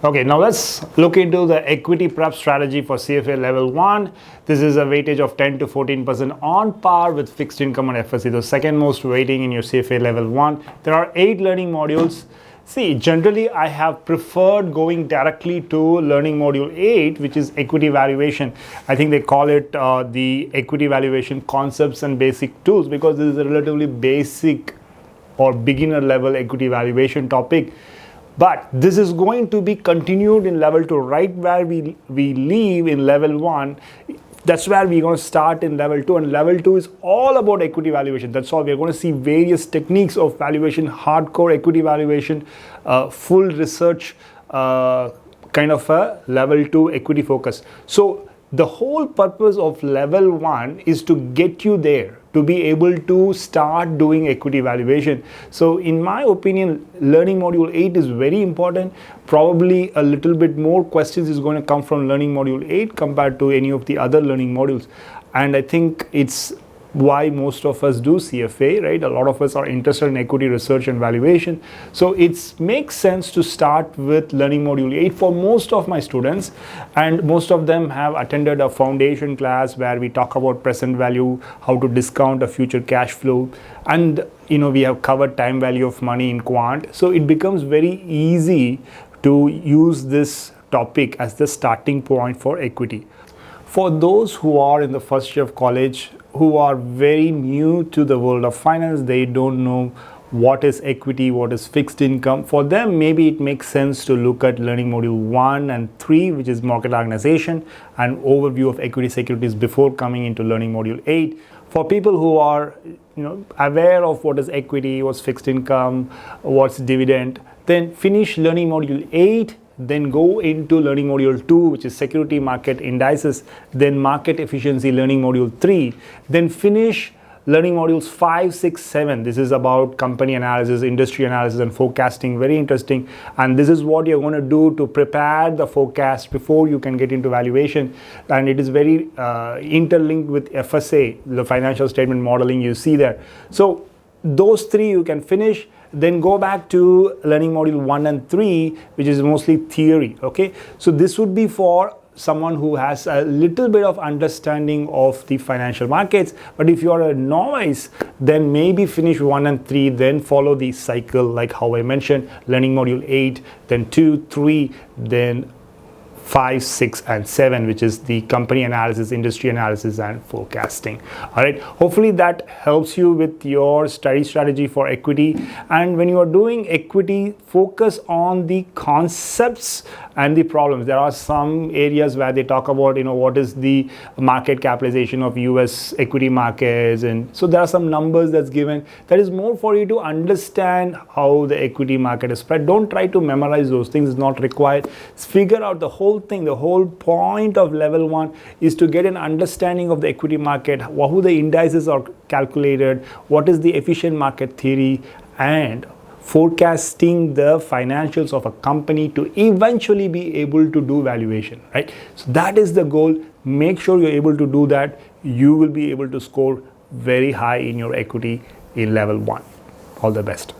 Okay, now let's look into the equity prep strategy for CFA Level 1. This is a weightage of 10 to 14% on par with fixed income and FSC, the second most weighting in your CFA Level 1. There are 8 learning modules. See, generally I have preferred going directly to learning module 8, which is equity valuation. I think they call it the equity valuation concepts and basic tools, because this is a relatively basic or beginner level equity valuation topic. But this is going to be continued in level 2, right where we leave in level 1. That's where we're going to start in level 2, and level 2 is all about equity valuation. That's all. We're going to see various techniques of valuation, hardcore equity valuation, full research, kind of a level 2 equity focus. So the whole purpose of level 1 is to get you there, to be able to start doing equity valuation. So in my opinion, learning module 8 is very important. Probably a little bit more questions is going to come from learning module 8 compared to any of the other learning modules. And I think it's why most of us do CFA, right? A lot of us are interested in equity research and valuation. So it makes sense to start with learning module 8 for most of my students, and most of them have attended a foundation class where we talk about present value, how to discount a future cash flow, and we have covered time value of money in quant. So it becomes very easy to use this topic as the starting point for equity. For those who are in the first year of college, who are very new to the world of finance, they don't know what is equity, what is fixed income. For them, maybe it makes sense to look at learning module 1 and 3, which is market organization and overview of equity securities, before coming into learning module 8. For people who are aware of what is equity, what's fixed income, what's dividend, then finish learning module 8. Then go into learning module 2, which is security market indices, then market efficiency learning module 3, then finish learning modules 5, 6, 7. This is about company analysis, industry analysis, and forecasting. Very interesting. And this is what you're going to do to prepare the forecast before you can get into valuation. And it is very interlinked with FSA, the financial statement modeling you see there. So those 3 you can finish. Then go back to learning module 1 and 3, which is mostly theory. Okay, so this would be for someone who has a little bit of understanding of the financial markets. But if you are a novice, then maybe finish 1 and 3, then follow the cycle like how I mentioned, learning module 8, then 2, 3, then 5, 6, and 7, which is the company analysis, industry analysis, and forecasting. All right, hopefully that helps you with your study strategy for equity. And when you are doing equity, focus on the concepts and the problems. There are some areas where they talk about what is the market capitalization of US equity markets, and so there are some numbers that's given. That is more for you to understand how the equity market is spread. Don't try to memorize those things, it's not required. Figure out the whole thing. The whole point of level 1 is to get an understanding of the equity market, how the indices are calculated, what is the efficient market theory, and forecasting the financials of a company to eventually be able to do valuation, right? So that is the goal. Make sure you're able to do that. You will be able to score very high in your equity in level 1. All the best.